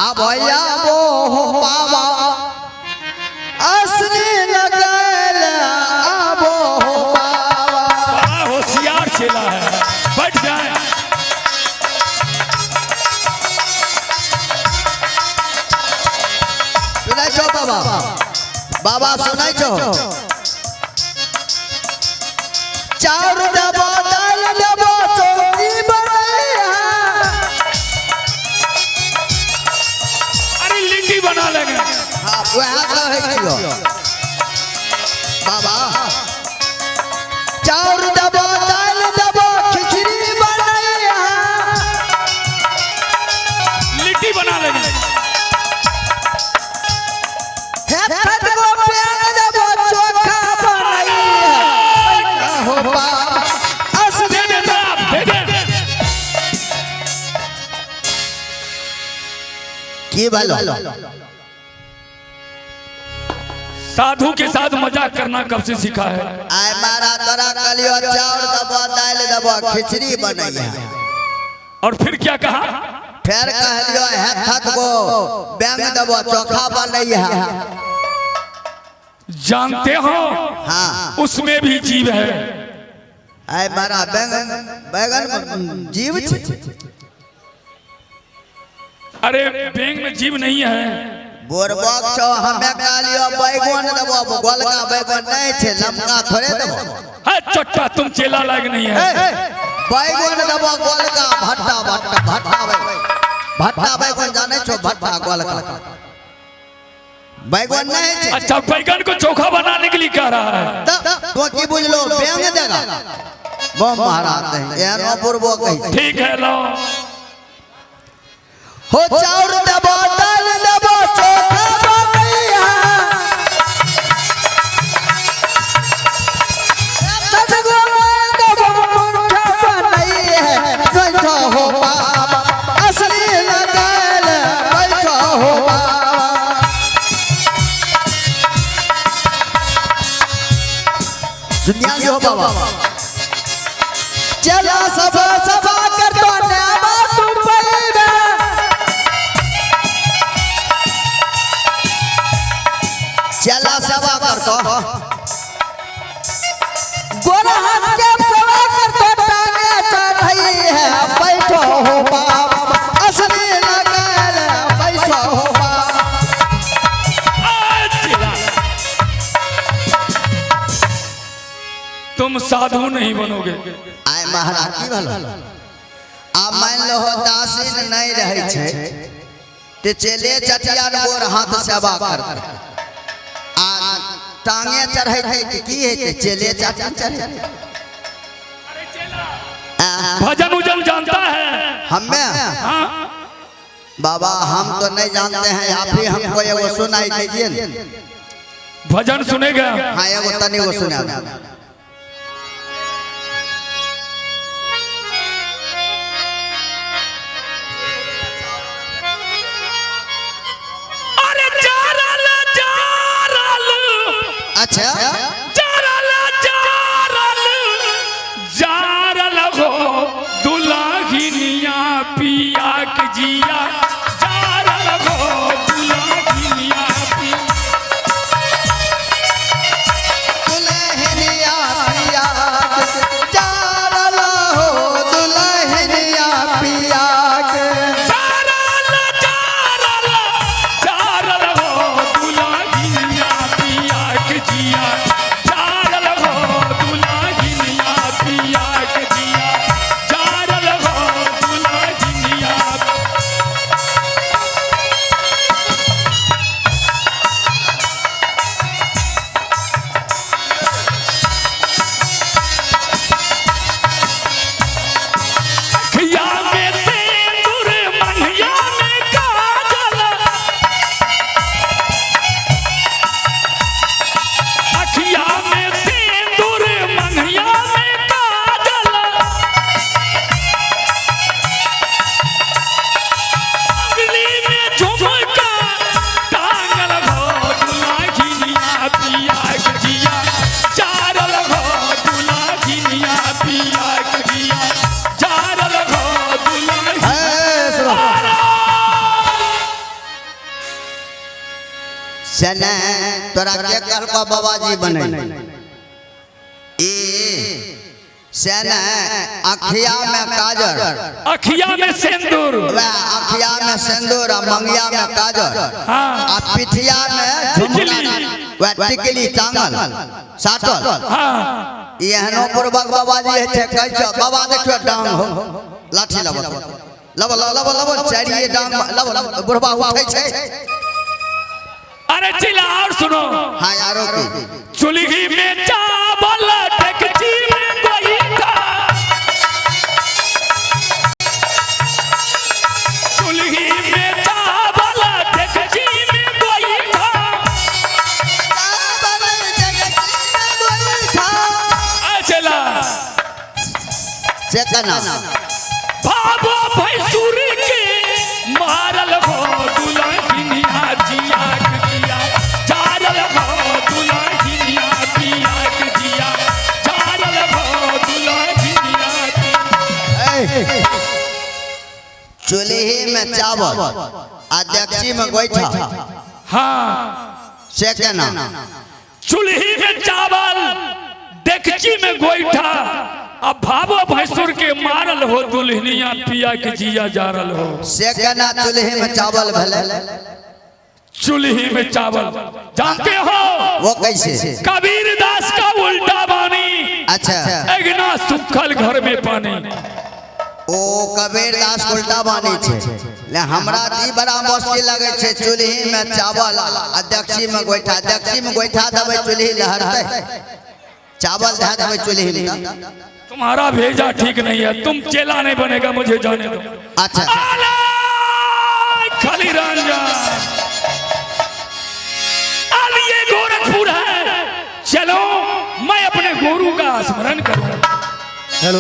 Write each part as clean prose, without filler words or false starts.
अब वो बाबा असली लगल अब बाबा। बड़ा होशियार चेला है, बैठ जाए। सुनाई छो बाबा, बाबा सुनाई छो। चाउर देबो दाल देबो चौकी बनैया। अरे लिट्टी बना लेंगे। हाँ वह कहे छियो बाबा। चाउर देबो दाल देबो खिचड़ी बनैया। लिट्टी बना लेंगे। साधु के साथ मजाक करना कब से सीखा है? आय मारा तोरा कलियो चाउर दबो दाल दबो खिचड़ी बनैया। और फिर क्या कहा? फिर कहलियो हेथत को बैंग दबो चोखा बनैया। जानते हो हाँ उसमें भी जीव है। आय मारा बैंगन बैगन जीव छे। अरे बैंग में जीव नहीं है। बोरबक छो हमें कहलियो बैगन दबो गोलका बैगन नहीं छे लमका थोड़े दबो। है चट्टा तुम चेला लायक नहीं है। बैगन दबो गोलका भट्टा भट्टा भट्टा भट्टा बैगन जाने छो भट्टा गोलका बैगन नहीं छे। अच्छा बैगन को चोखा बनाने के लिए कह रहा है। तो की बुझ लो बैंग देगा वो महाराज है एनो पूर्वो कहि। ठीक है लो हो चाउर दबो दाल दबो चोखा बनैया। सतगो दबो मुठा बनैया। बैठो हो बाबा असली लगल बैठो हो बाबा। दुनिया जो हो बाबा चला सब सभा कर तो नामा तू पैदा। चला सभा कर तो गोरा हाथ के सभा कर तो टांगे चढ़ई है। बैठो हो बाबा असली लगल बैठो हो बाबा। तुम साधु नहीं बनोगे। आय महाराज की भलो आ मान लो दासीन नहीं रहे छे ते चले चटिया गोर हाथ सेवा कर आ टांगे चढ़े थे की है ते चले चटिया चढ़े। भजन उजन जानता है? हमें हाँ? बाबा हम तो नहीं जानते हैं आप ही हमको एगो सुनाई दीजिए। भजन सुनेगा? हाँ एगो तनी को सुना। अच्छा जारल हो दुल्हनिया पिया के जिया। जारल हो दुल्हनिया पिया दुल्हनिया पिया। जारल हो दुल्हनिया पिया के। जारल हो दुल्हनिया पिया के जिया। से ने तोरा के कहलको बाबाजी बने ए से ने अखिया में काजर अखिया में सिंदूर अखिया में सिंदूर और मंगिया में काजर हाँ आ पिठिया में झुमका व टिकली टांगल साटल हाँ एहनो पूर्वक बाबाजी है थे कहै छ बाबा देखियो डांग हो लाठी लब लब लब लब चारिये डांग लब बुढ़बा उठै छै। अरे चिल्ला और सुनो हां यारो की चुल्ही में चावल डेगची में गोईठा चुल्ही में चावल डेगची में गोईठा चला से कना बाबा भैंसुर के मारल हो दुल्हनिया जिया जिया जारल हो दुल्हनिया जिया जिया जारल हो दुल्हनिया चुल्ही में चावल आ डेगची में गोईठा हाँ से कना चुल्ही में चावल डेगची में गोईठा अब भावो भैंसुर के मारल हो दुल्हनिया पिया के जिया जारल हो से कना चुल्ही में चावल भले चुल्ही में चावल जानते हो वो कैसे कबीर दास का उल्टा बानी अच्छा एगना सुखल घर में पानी ओ कबीर दास उल्टा बानी छे ले हमरा ई बड़ा मुश्किल लगे छे चुल्ही में चावल आ डेगची में गोईठा डेगची में गोईठा देबै चुल्ही लहरतै चावल दे देबै चुल्ही में तुम्हारा भेजा ठीक नहीं है तुम चेला नहीं बनेगा मुझे जाने दो। अच्छा खाली रंजन अब ये गोरखपुर है चलो मैं अपने गुरु का स्मरण करूं। हेलो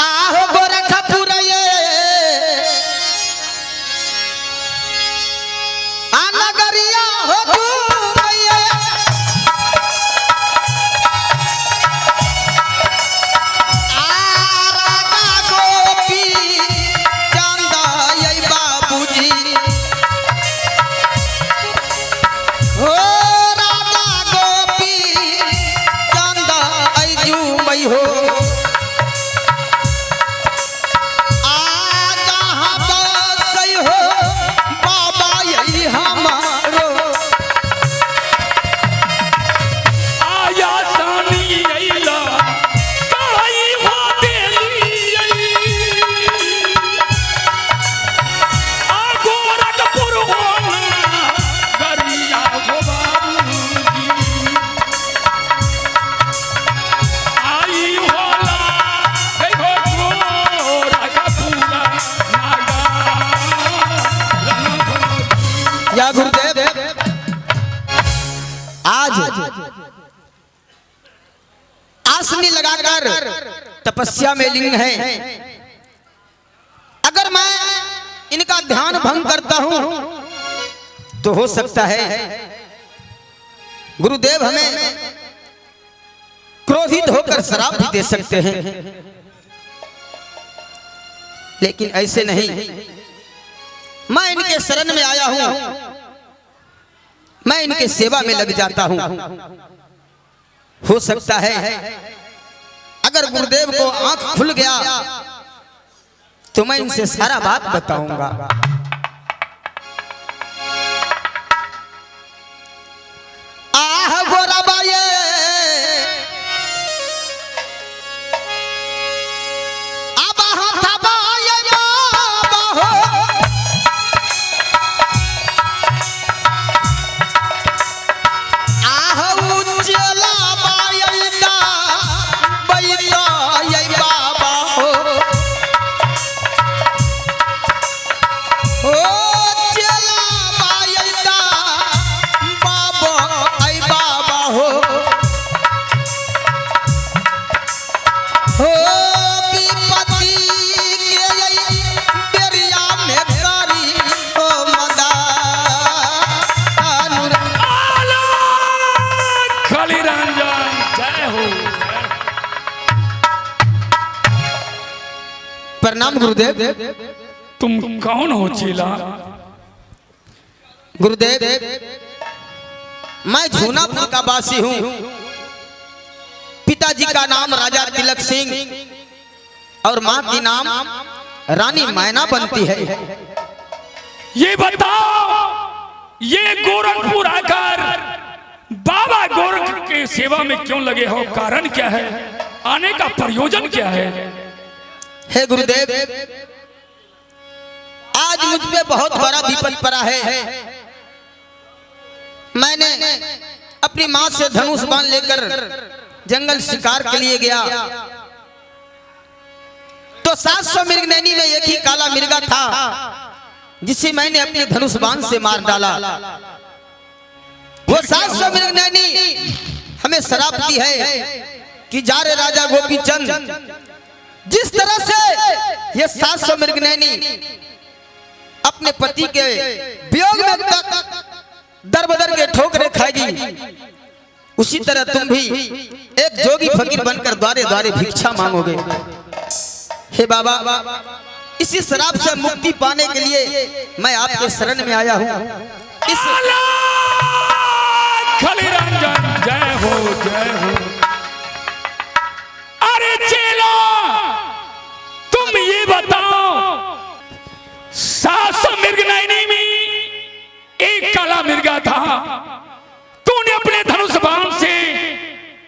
आहो गोरखपुर ये आनगरिया हो घूमैया आरागा गोपी चंदा ये बाबूजी हो राजा गोपी चंदा ऐजू मई हो या गुरुदेव आज आसनी लगाकर तपस्या में लिंग है। अगर मैं इनका ध्यान भंग करता हूं तो हो सकता है गुरुदेव हमें क्रोधित होकर श्राप भी दे सकते हैं, लेकिन ऐसे नहीं। मैं इनके शरण में आया हूं, मैं इनके सेवा में लग जाता हूं। हो सकता है अगर गुरुदेव को आंख खुल गया तो मैं इनसे सारा बात बताऊंगा। आह गोरा बाये प्रणाम गुरुदेव। तुम कौन हो चेला? गुरुदेव, मैं झूनापुर का वासी हूँ। पिताजी का नाम राजा तिलक सिंह और माँ की नाम रानी मैना बनती है। ये बताओ, ये गोरखपुर आकर बाबा गोरख के सेवा में क्यों लगे हो? कारण क्या है? आने का प्रयोजन क्या है? हे गुरुदेव, आज मुझ पे बहुत बड़ा विपद पड़ा है। मैंने अपनी माँ से धनुष बाण लेकर जंगल शिकार के लिए गया तो 700 मृगनैनी में एक ही काला मिर्गा था जिसे मैंने अपने धनुष बाण से मार डाला। वो 700 मृगनैनी हमें श्राप दी है कि जा रे राजा गोपी चंद, जिस तरह से ये 700 मृगनैनी अपने पति के वियोग में दर बदर के ठोकरे खाएगी, उसी तरह तुम भी एक जोगी फकीर बनकर द्वारे द्वारे भिक्षा मांगोगे। हे बाबा, इसी शराब से मुक्ति पाने के लिए मैं आपके शरण में आया हूँ। इस खलीरंजन जय हो, जय हो। अरे चेला, तुम ये बताओ, 700 मृगनैनी में एक काला मिर्गा था। तूने अपने धनुष बाण से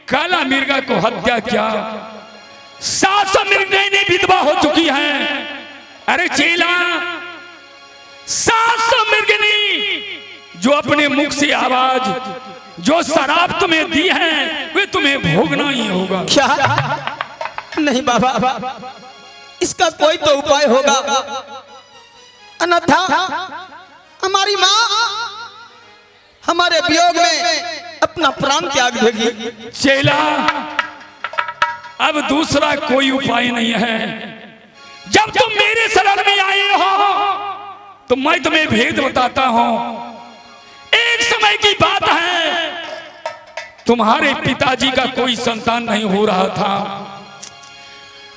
काला मिर्गा को हत्या किया। 700 मृगनैनी विधवा हो चुकी हैं। अरे चेला, 700 मृगनी जो अपने मुख से आवाज, जो शराब तुम्हें दी है, वे तुम्हें भोगना ही होगा। क्या? नहीं बाबा, इसका कोई तो उपाय होगा, अन्यथा हमारी माँ हमारे वियोग में अपना प्राण त्याग देगी। चेला, अब दूसरा कोई उपाय नहीं है। जब तुम मेरे शरण में आए हो तो मैं तुम्हें भेद बताता हूं। एक समय की बात है, तुम्हारे पिताजी का कोई संतान नहीं हो रहा था।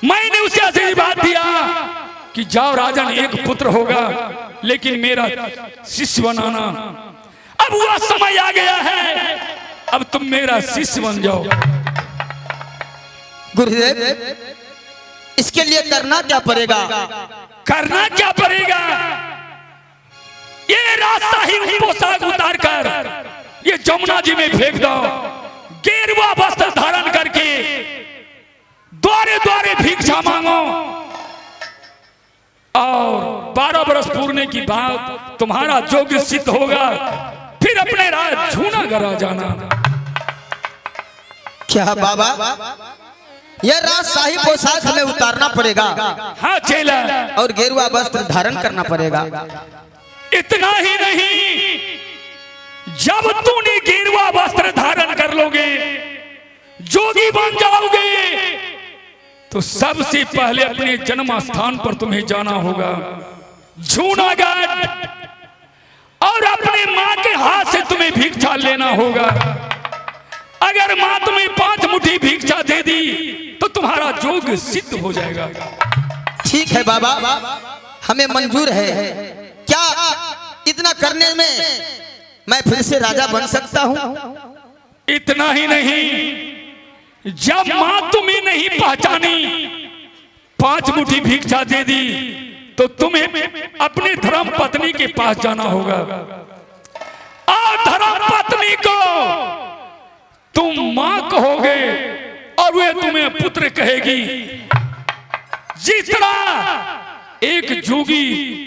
मैंने उसे आशीर्वाद दिया कि जाओ राजन, एक पुत्र होगा, लेकिन मेरा शिष्य बनाना। अब वह समय आ गया है, अब तुम मेरा शिष्य बन जाओ। गुरुदेव, इसके लिए करना क्या पड़ेगा? करना क्या पड़ेगा? ये रास्ता ही पोशाक उतार कर ये जमुना जी में फेंक दो। गेरुआ वस्त्र धारण करके द्वारे द्वारे भिक्षा मांगो और 12 वर्ष पूरने की बात तुम्हारा योग्य सिद्ध होगा। फिर अपने राज झूना करा जाना। क्या बाबा, यह राज शाही पोशाक हमें उतारना पड़ेगा? हाँ चेला, और गेरुआ वस्त्र धारण करना पड़ेगा। इतना ही नहीं, जब तूने गेरुआ वस्त्र धारण कर लोगे, जोगी बन जाओगे, तो सबसे पहले अपने जन्म स्थान पर तुम्हें जाना होगा, जूनागढ़, और अपने माँ के हाथ से तुम्हें भिक्षा लेना होगा। अगर माँ तुम्हें 5 मुट्ठी भिक्षा दे दी तो तुम्हारा जोग सिद्ध हो जाएगा। ठीक है बाबा, हमें मंजूर है। क्या इतना करने में मैं फिर से राजा बन सकता हूँ? इतना ही नहीं, जब माँ तुम्हें नहीं पहचानी, 5 मुट्ठी भिक्षा दे दी, तो तुम्हें अपने धर्म पत्नी के पास जाना होगा। और धर्म पत्नी को तुम माँ कहोगे और वे तुम्हें पुत्र कहेगी। जितना एक जोगी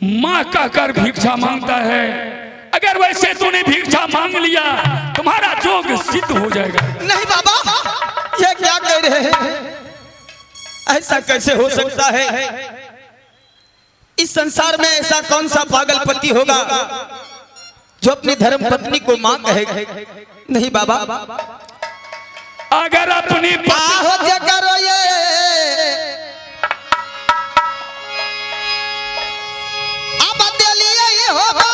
माँ कहकर भिक्षा मांगता है, अगर वैसे तूने भिक्षा मांग लिया, तुम्हारा जोग सिद्ध हो जाएगा। नहीं बाबा, ये क्या कह रहे हैं? ऐसा कैसे हो सकता है? इस संसार में ऐसा कौन सा पागल पति होगा जो अपनी धर्म पत्नी को मां कहेगा? नहीं बाबा, अगर अपनी करो ये अब दिलिए ये होगा।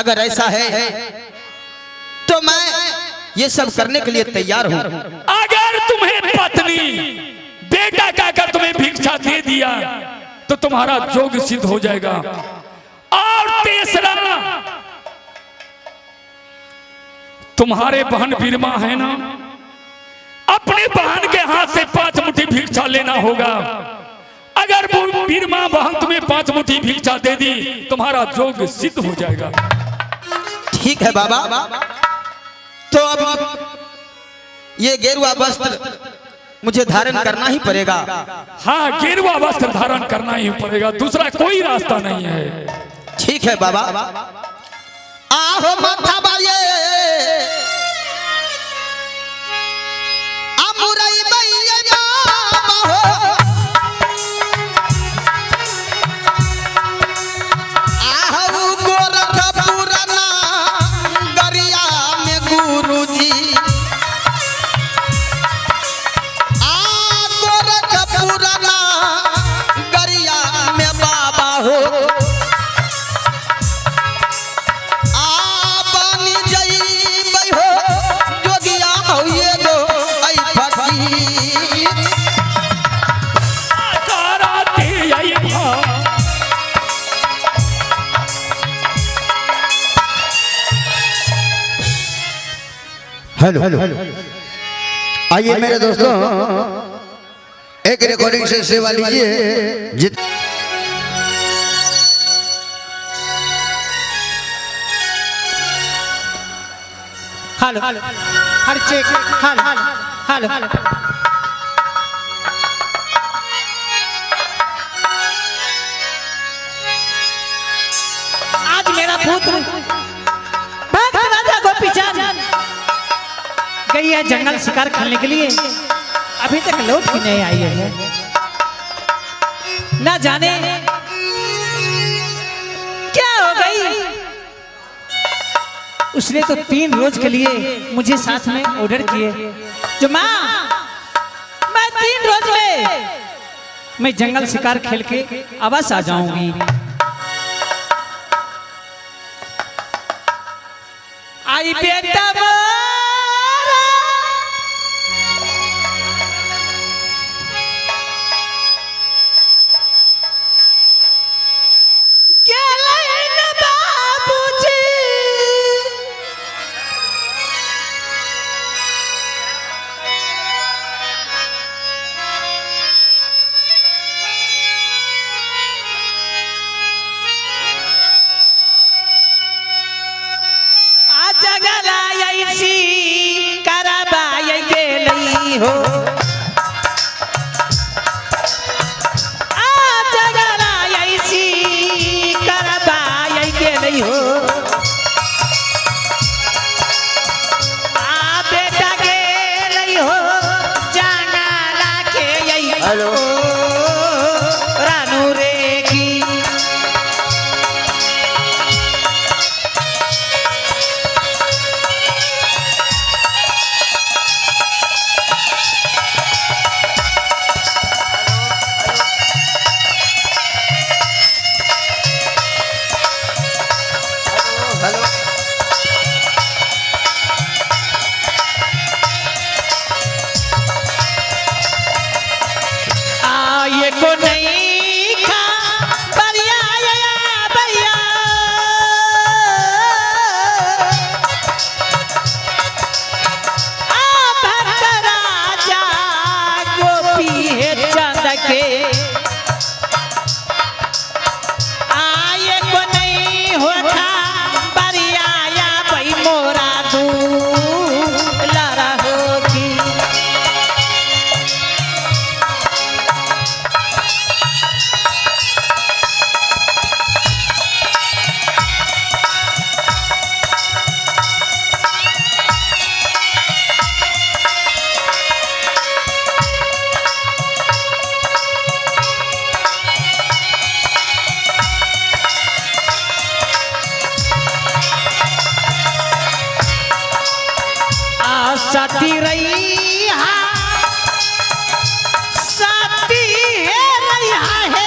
अगर ऐसा है तो मैं ये सब करने के लिए तैयार हूं। अगर तुम्हें पत्नी बेटा कहकर तुम्हें भिक्षा दे दिया तो तुम्हारा योग सिद्ध हो जाएगा। और तीसरा, तुम्हारे बहन बीरमा है ना, अपने बहन के हाथ से 5 मुट्ठी भिक्षा लेना होगा। अगर वो बीरमा बहन तुम्हें 5 मुट्ठी भिक्षा दे दी तुम्हारा योग सिद्ध हो जाएगा। ठीक है बाबा, तो अब ये गेरुआ वस्त्र मुझे धारण करना ही पड़ेगा। हाँ, गेरुआ वस्त्र धारण करना ही पड़ेगा, दूसरा कोई रास्ता नहीं है। ठीक है बाबा। आहो माथा बाये अमुरई बाये बाबा हो, आहो गोरखपुर ना गरिया में गुरुजी, गोरखपुर ना गरिया में बाबा हो, हेलो आइए मेरे दोस्तों, एक रिकॉर्डिंग से सेवा लीजिए। हेलो हर चेक, हेलो हेलो आज मेरा पुत्र भक्त राजा गोपीचंद गई है जंगल शिकार खेलने के लिए, अभी तक लौट के नहीं आई है। ना जाने क्या हो गई। उसने तो 3 रोज के लिए मुझे साथ में ऑर्डर किए, जो माँ मैं 3 रोज में मैं जंगल शिकार खेल के आवास आ जाऊंगी। आई बेटा हो हो आ बेटा के हो जाना लाके हेलो रानू रे की को नहीं खा बढ़िया बढ़िया भक्त राजा गोपी है चंद के आये को नहीं होता बढ़िया भाई मोरा दूल्हा होगी। साथी रही साथी रहा है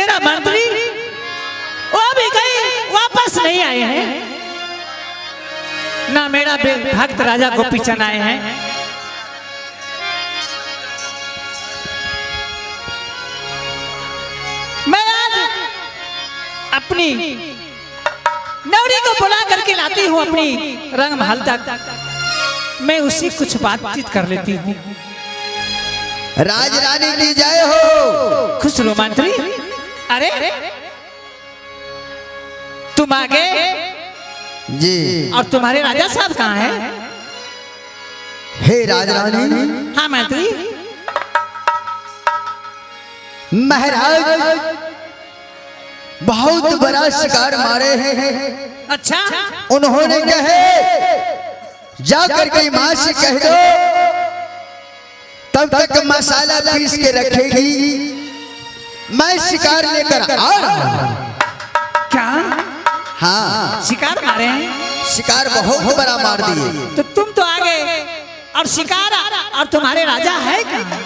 मेरा मंत्री वो भी गई, वापस नहीं आए हैं। ना मेरा भक्त राजा गोपीचंद आए हैं। मैं आज अपनी नौरी को बुला करके लाती हूँ अपनी रंग महल तक। मैं उसी कुछ बातचीत कर लेती हूँ। राज रानी की जय हो। खुश लो मंत्री। अरे तुम आगे जी। और तुम्हारे राजा साहब कहाँ हैं? हे राज रानी। हाँ मंत्री। महाराज बहुत बड़ा शिकार मारे हैं। अच्छा। उन्होंने कहे जाकर के माँ से कह दो तब तक मसाला पीस के रखेगी, मैं शिकार लेकर आ रहा हूं। क्या? हाँ शिकार मारे हैं? शिकार बहुत बड़ा मार दिए। तो तुम तो आगे और शिकार और तुम्हारे राजा है कहाँ?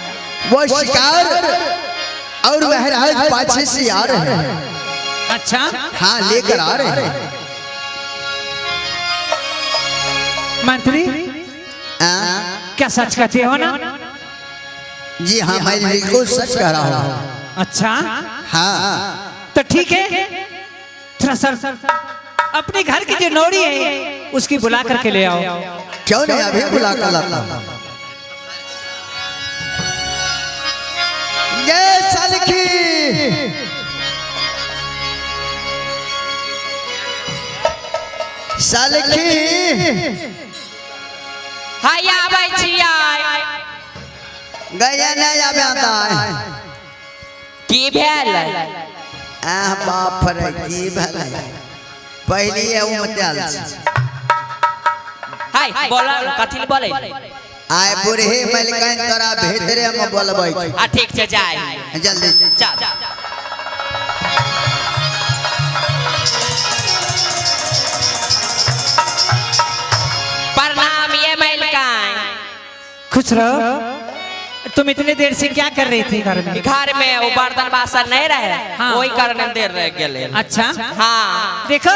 वो शिकार और महाराज पाछे से आ रहे हैं। अच्छा। हाँ लेकर आ रहे हैं। मंत्री क्या सच कहते हो ना? जी हाँ मैं बिल्कुल सच कह रहा हूँ। अच्छा। हाँ तो ठीक है, थोड़ा सर अपने घर की जो नौरी है उसकी बुला करके ले आओ। क्यों नहीं, अभी बुला कर लाता हूँ। ये सलखी सलखी हाया भाई छिया गया नहीं आवे आता है। की भेल बाप रे की भले पहली है उमत्याल हाय बोला कथि बोले आए बुढ़े मलिकाइन तोरा भीतरे में बोलबै। आ ठीक छै जाय जल्दी चल। प्रणाम ये मलिकाइन। खुश रहो। तुम इतने देर से क्या कर रही थी घर में? घर में वो बर्तन बासन नहीं रहे। हाँ। वही कारण देर रह गेले। अच्छा। हाँ देखो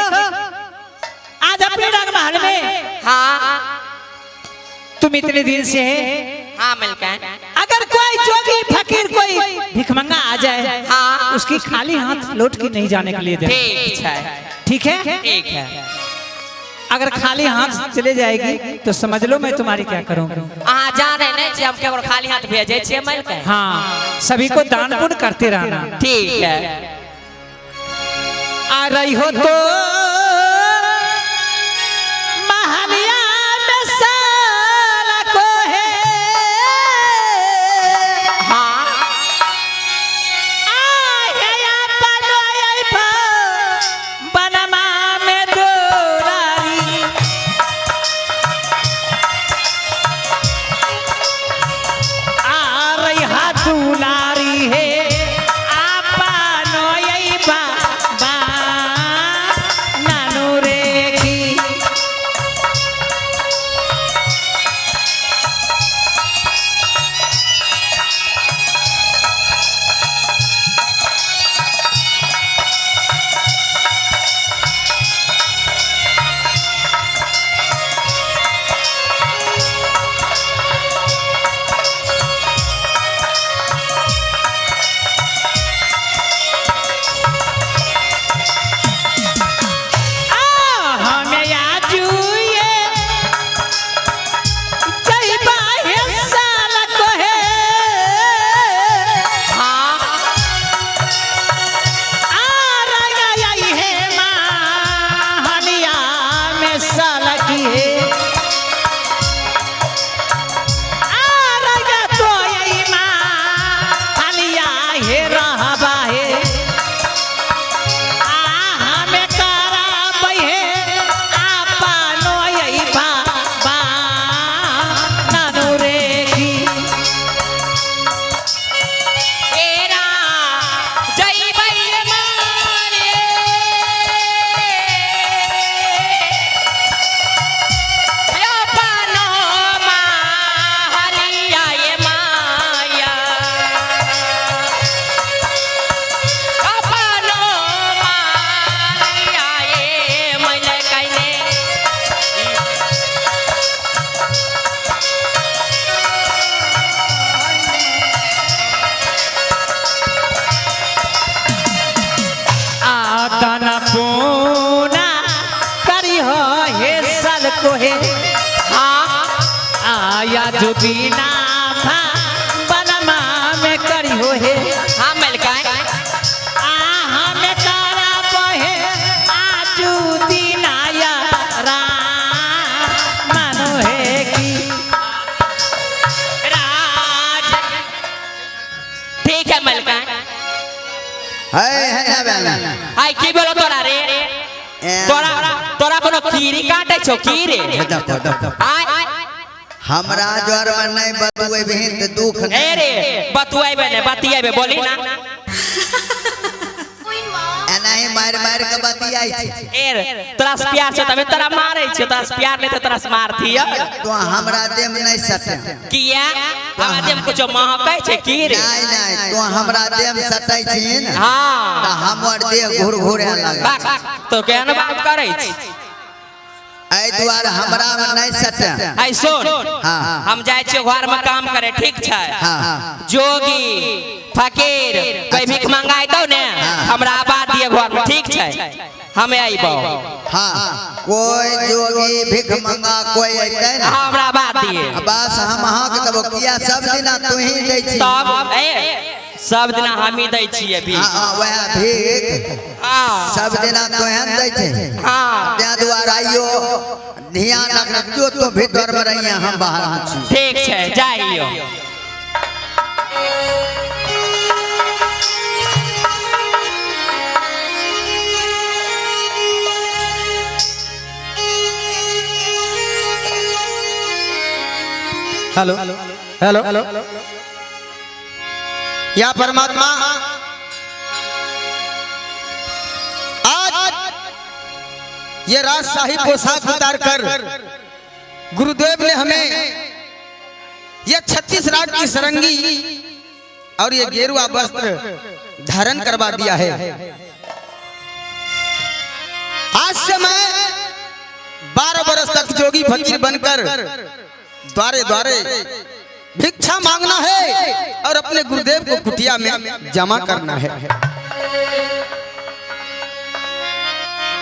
आज अपने रंग महल में हाँ तुम इतने दिन से है। हाँ मलिकाइन। अगर कोई जोगी फकीर कोई भिखमंगा आ जाए हाँ उसकी खाली हाथ लौट के नहीं जाने के लिए दे। ठीक है ठीक है? ठीक है। अगर खाली हाथ चले जाएगी तो समझ लो मैं तुम्हारी क्या करूँगी। अहाँ जाने नहीं छी हम केवल खाली हाथ भेजे छियै मलिकाइन। हाँ सभी को दान पुण्य करते रहना। ठीक है। आ रही हो तो महलिया में साला को है। हाँ आया पलोय पा बनमा में दोरारी। आ रही हाथ दुलारी है आपा नोय बा नानू रेखी। हमें आजू ये जइबा है साला को है। हाँ आ रही है महलिया में साला की है। आ रही तो यही महलिया है रहबा है। आ हमें कराबै है आपा नोय बा नानू रेखी। तेरा जय भैया मारे या पानो माहलिया ये माया जो दीना था बनमा में करी हो है हाँ मैल का है हमें तारा बहे आजू दीनाया राम मानो है कि राज ठीक है मैल का है ना बेला आई की बोलो तोरा रे तोरा तोरा कोनो कीरी काटे छो कीरी आय हमरा जोर में नहीं बतुए बहन त दुख ए रे बतुआइबे ने बतियाइबे बोली ना एनाही मार मार के बतियाई छी ए रे तोरा से प्यार छ तबे तोरा मारै छ तोरा से प्यार नहीं तो तोरा से मारती है तो हमरा देह में नहीं सटे किया हमरा देह में कुछ महकै छै की रे नहीं नहीं तो हमरा देह में सटै छी न हां त हमर देह घुर घुरे लागे तो केहन बात करै छी एहि दुआरे हमरा में नहीं सटे आई सुन हां हम जाय छियै घर में काम करे ठीक छै हां जोगी फकीर कोई भीख मंगाई दो ने हमरा आबाद दिए घर में ठीक छै हमें आइबो हां कोई जोगी भीख मंगा कोई अइतै न हमरा आबाद दिए बस हम अहाँ के देबो किया सब दिना तू ही दै छी तब ए सब दिन हम ही दै छियै भी हां वह भीख हां सब दिना तो हैं दै छै हां त्या द्वारा आइयो ध्यान रखियो तो भीतर में रहिए हम बाहर छी ठीक छै जाइयो हेलो हेलो या परमात्मा आज ये राजशाही पोशाक उतार कर गुरुदेव ने हमें ये 36 राग की सरंगी और ये गेरुआ वस्त्र धारण करवा दिया है। आज से मैं 12 वर्ष तक जोगी फकीर बनकर द्वारे द्वारे भिक्षा मांगना है और अपने गुरुदेव को कुटिया में जमा करना है।